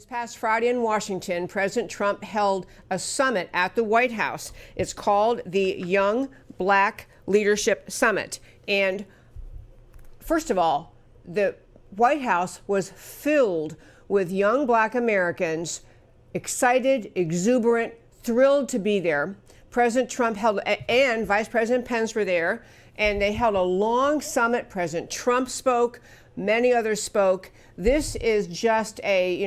This past Friday in Washington, President Trump held a summit at the White House. It's called the Young Black Leadership Summit. And first of all, the White House was filled with young Black Americans, excited, exuberant, thrilled to be there. President Trump held, and Vice President Pence were there, and they held a long summit. President Trump spoke, many others spoke. This is just a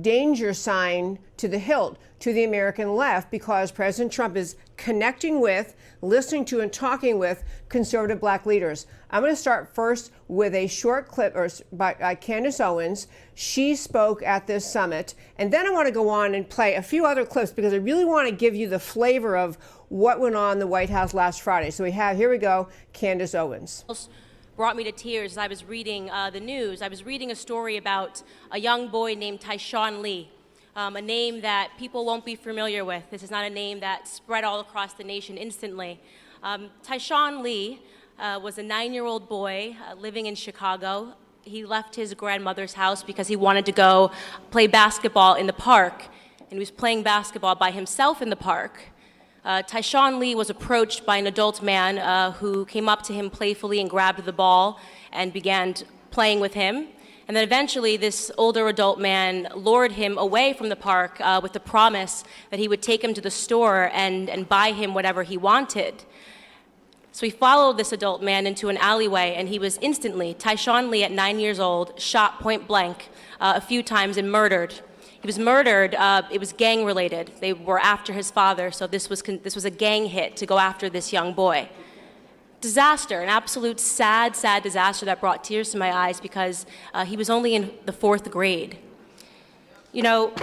danger sign to the hilt to the American left, because President Trump is connecting with, listening to, and talking with conservative Black leaders. I'm going to start first with a short clip by Candace Owens. She spoke at this summit, and then I want to go on and play a few other clips because I really want to give you the flavor of what went on in the White House last Friday. So here we go, Candace Owens. Brought me to tears as I was reading the news. I was reading a story about a young boy named Tyshawn Lee, a name that people won't be familiar with. This is not a name that spread all across the nation instantly. Tyshawn Lee was a 9-year-old boy living in Chicago. He left his grandmother's house because he wanted to go play basketball in the park, and he was playing basketball by himself in the park. Tyshawn Lee was approached by an adult man who came up to him playfully and grabbed the ball and began playing with him. And then eventually this older adult man lured him away from the park with the promise that he would take him to the store and buy him whatever he wanted. So he followed this adult man into an alleyway, and he was instantly, Tyshawn Lee at 9 years old, shot point blank a few times and murdered. He was murdered. It was gang related. They were after his father, so this was a gang hit to go after this young boy. Disaster, an absolute sad disaster that brought tears to my eyes because he was only in the 4th grade. You know,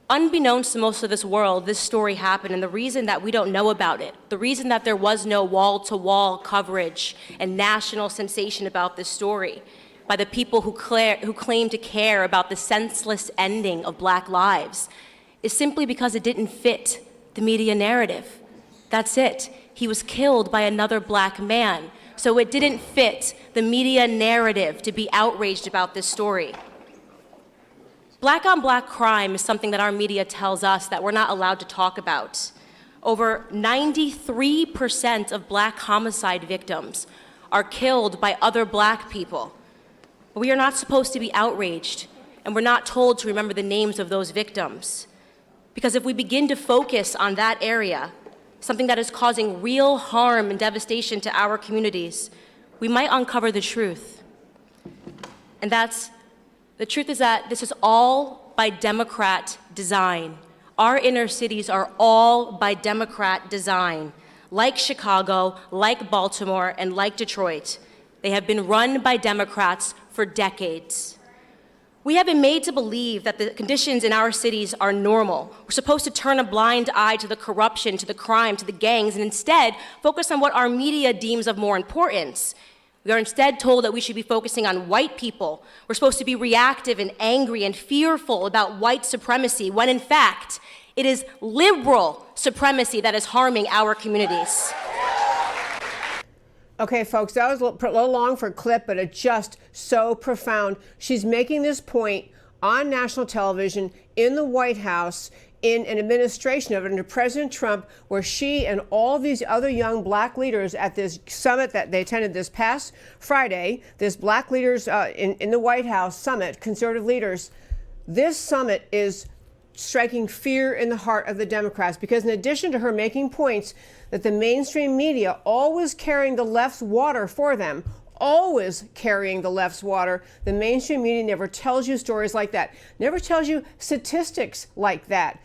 unbeknownst to most of this world, this story happened, and the reason that we don't know about it, the reason that there was no wall-to-wall coverage and national sensation about this story by the people who claim to care about the senseless ending of Black lives, is simply because it didn't fit the media narrative. That's it. He was killed by another Black man, so it didn't fit the media narrative to be outraged about this story. Black on Black crime is something that our media tells us that we're not allowed to talk about. Over 93% of Black homicide victims are killed by other Black people. We are not supposed to be outraged, and we're not told to remember the names of those victims. Because if we begin to focus on that area, something that is causing real harm and devastation to our communities, we might uncover the truth. And the truth is that this is all by Democrat design. Our inner cities are all by Democrat design. Like Chicago, like Baltimore, and like Detroit, they have been run by Democrats for decades. We have been made to believe that the conditions in our cities are normal. We're supposed to turn a blind eye to the corruption, to the crime, to the gangs, and instead focus on what our media deems of more importance. We are instead told that we should be focusing on white people. We're supposed to be reactive and angry and fearful about white supremacy, when in fact, it is liberal supremacy that is harming our communities. Okay, folks, that was a little long for a clip, but it's just so profound. She's making this point on national television, in the White House, in an administration of it under President Trump, where she and all these other young Black leaders at this summit that they attended this past Friday, this Black leaders in the White House summit, conservative leaders, this summit is striking fear in the heart of the Democrats, because in addition to her making points that the mainstream media always carrying the left's water for them, always carrying the left's water, the mainstream media never tells you stories like that, never tells you statistics like that.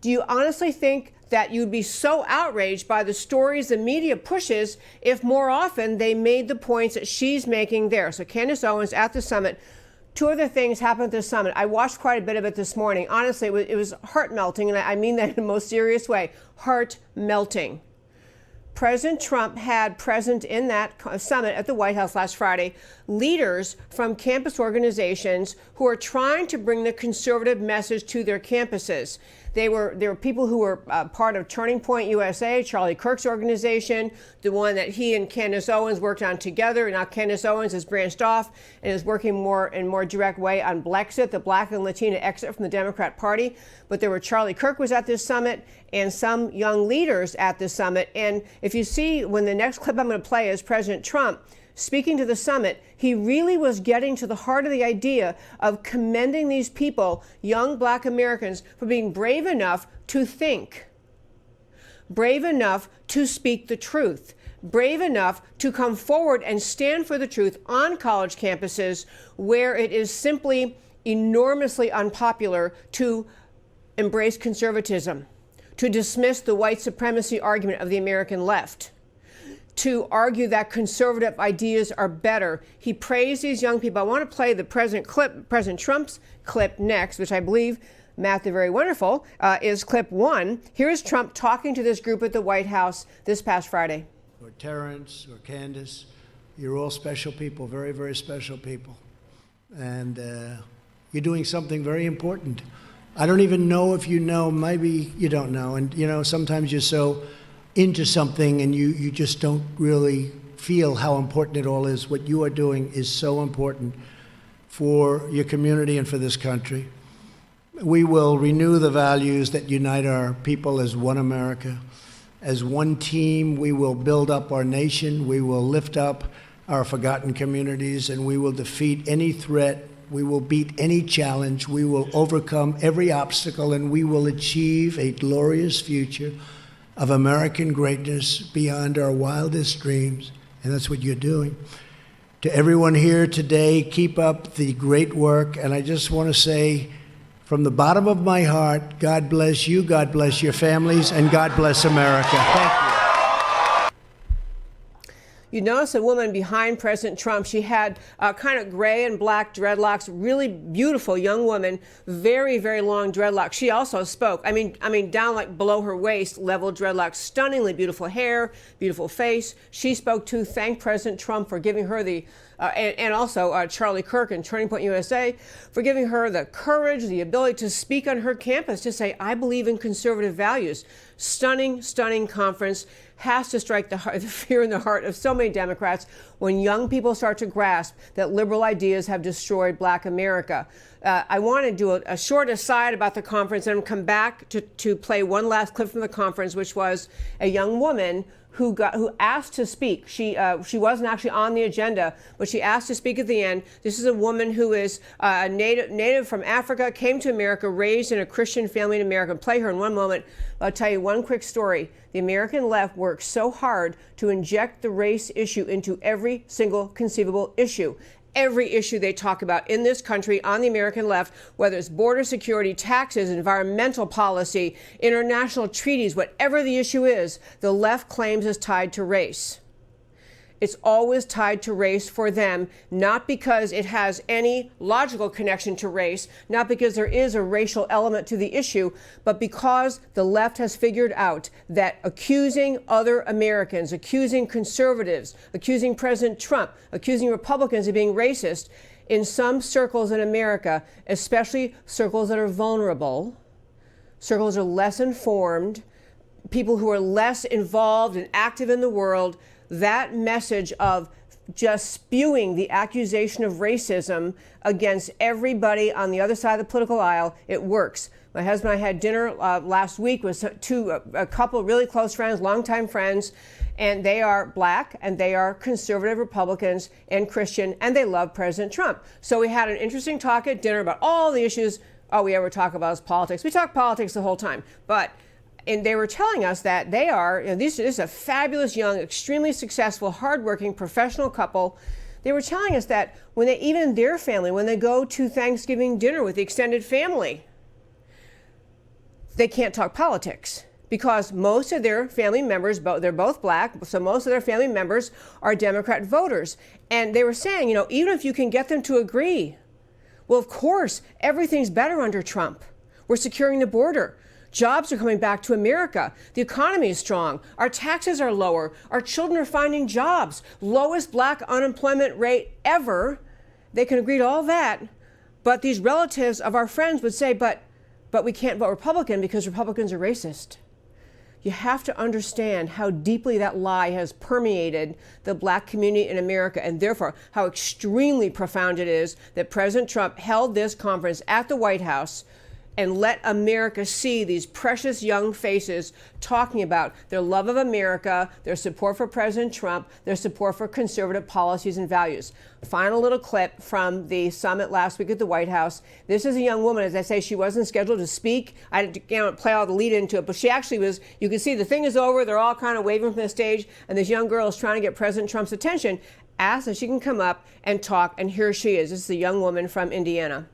Do you honestly think that you'd be so outraged by the stories the media pushes if more often they made the points that she's making there? So Candace Owens at the summit. Two other things happened at the summit. I watched quite a bit of it this morning. Honestly, it was heart-melting, and I mean that in the most serious way. Heart-melting. 2 of the things happened at the summit. I watched quite a bit of it this morning. Honestly, it was heart-melting, and I mean that in the most serious way. Heart-melting. 2 of the things happened at the summit. I watched quite a bit of it this morning. Honestly, it was heart-melting. President Trump had present in that summit at the White House last Friday leaders from campus organizations who are trying to bring the conservative message to their campuses. There were people who were part of Turning Point USA, Charlie Kirk's organization, the one that he and Candace Owens worked on together. Now Candace Owens has branched off and is working in more direct way on Blexit, the Black and Latina exit from the Democrat Party. But there were Charlie Kirk was at this summit and some young leaders at this summit. And if you see, when the next clip I'm going to play is President Trump speaking to the summit, he really was getting to the heart of the idea of commending these people, young Black Americans, for being brave enough to think, brave enough to speak the truth, brave enough to come forward and stand for the truth on college campuses where it is simply enormously unpopular to embrace conservatism, to dismiss the white supremacy argument of the American left, to argue that conservative ideas are better. He praised these young people. I want to play the President Trump's clip next, which I believe, Matt, they're very wonderful, is clip 1. Here is Trump talking to this group at the White House this past Friday. Or Terrence or Candace, you're all special people, very, very special people. And you're doing something very important. I don't even know if you know, maybe you don't know. And, you know, sometimes you're so into something and you just don't really feel how important it all is. What you are doing is so important for your community and for this country. We will renew the values that unite our people as one America. As one team, we will build up our nation. We will lift up our forgotten communities, and we will defeat any threat. We will beat any challenge. We will overcome every obstacle, and we will achieve a glorious future of American greatness beyond our wildest dreams. And that's what you're doing. To everyone here today, keep up the great work. And I just want to say, from the bottom of my heart, God bless you, God bless your families, and God bless America. Thank you. You notice a woman behind President Trump. She had kind of gray and black dreadlocks, really beautiful young woman, very, very long dreadlocks. She also spoke. I mean, down like below her waist level dreadlocks, stunningly beautiful hair, beautiful face. She spoke to thank President Trump for giving her the, and also Charlie Kirk and Turning Point USA for giving her the courage, the ability to speak on her campus, to say, I believe in conservative values. Stunning, stunning conference. Has to strike the fear in the heart of so many Democrats when young people start to grasp that liberal ideas have destroyed Black America. I want to do a short aside about the conference and come back to play one last clip from the conference, which was a young woman who asked to speak. She wasn't actually on the agenda, but she asked to speak at the end. This is a woman who is a native from Africa, came to America, raised in a Christian family in America. I'll play her in one moment. I'll tell you one quick story. The American left works so hard to inject the race issue into every single conceivable issue. Every issue they talk about in this country on the American left, whether it's border security, taxes, environmental policy, international treaties, whatever the issue is, the left claims is tied to race. It's always tied to race for them, not because it has any logical connection to race, not because there is a racial element to the issue, but because the left has figured out that accusing other Americans, accusing conservatives, accusing President Trump, accusing Republicans of being racist, in some circles in America, especially circles that are vulnerable, circles that are less informed, people who are less involved and active in the world, that message of just spewing the accusation of racism against everybody on the other side of the political aisle, it works. My husband and I had dinner last week with a couple of really close friends, longtime friends, and they are Black and they are conservative Republicans and Christian, and they love President Trump. So we had an interesting talk at dinner about all the issues. All we ever talk about is politics. We talk politics the whole time, and they were telling us that they are, this is a fabulous, young, extremely successful, hardworking, professional couple. They were telling us that even their family, when they go to Thanksgiving dinner with the extended family, they can't talk politics because most of their family members, they're both Black, so most of their family members are Democrat voters. And they were saying, even if you can get them to agree, well, of course, everything's better under Trump. We're securing the border. Jobs are coming back to America. The economy is strong. Our taxes are lower. Our children are finding jobs. Lowest black unemployment rate ever. They can agree to all that. But these relatives of our friends would say, but we can't vote Republican because Republicans are racist. You have to understand how deeply that lie has permeated the black community in America, and therefore how extremely profound it is that President Trump held this conference at the White House and let America see these precious young faces talking about their love of America, their support for President Trump, their support for conservative policies and values. Final little clip from the summit last week at the White House. This is a young woman, as I say, she wasn't scheduled to speak. I didn't play all the lead into it, but she actually was. You can see the thing is over. They're all kind of waving from the stage, and this young girl is trying to get President Trump's attention. Asked if she can come up and talk, and here she is. This is a young woman from Indiana.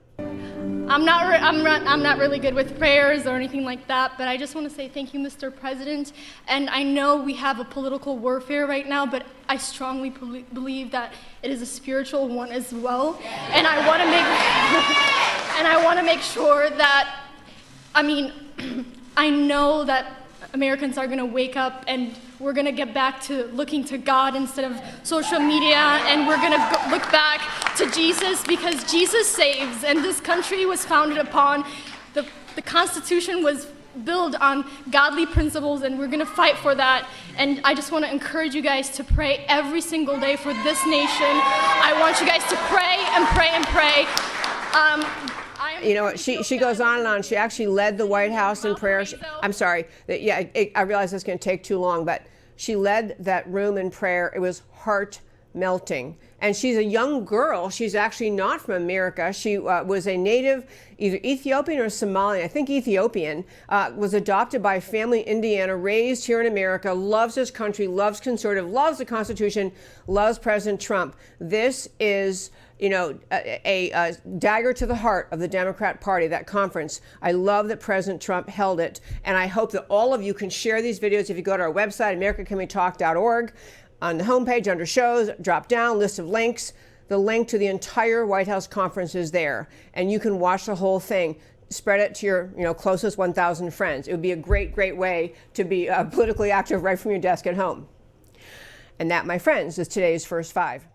I'm not really good with prayers or anything like that, but I just want to say thank you, Mr. President. And I know we have a political warfare right now, but I strongly believe that it is a spiritual one as well. And I want to make and I want to make sure that, I mean, I know that Americans are going to wake up and we're going to get back to looking to God instead of social media, and we're going to look back to Jesus, because Jesus saves, and this country was founded upon, the Constitution was built on godly principles, and we're going to fight for that. And I just want to encourage you guys to pray every single day for this nation. I want you guys to pray and pray and pray. You know, she goes on and on. She actually led the White House in prayer. I'm sorry. Yeah, I realize it's going to take too long, but she led that room in prayer. It was heart melting. And she's a young girl. She's actually not from America. She was a native, either Ethiopian or Somalian, I think Ethiopian, was adopted by a family in Indiana, raised here in America, loves his country, loves conservative, loves the Constitution, loves President Trump. This is, you know, a dagger to the heart of the Democrat Party, that conference. I love that President Trump held it. And I hope that all of you can share these videos. If you go to our website, americacanwetalk.org, on the homepage under shows, drop down, list of links. The link to the entire White House conference is there, and you can watch the whole thing. Spread it to your closest 1,000 friends. It would be a great, great way to be politically active right from your desk at home. And that, my friends, is today's First Five.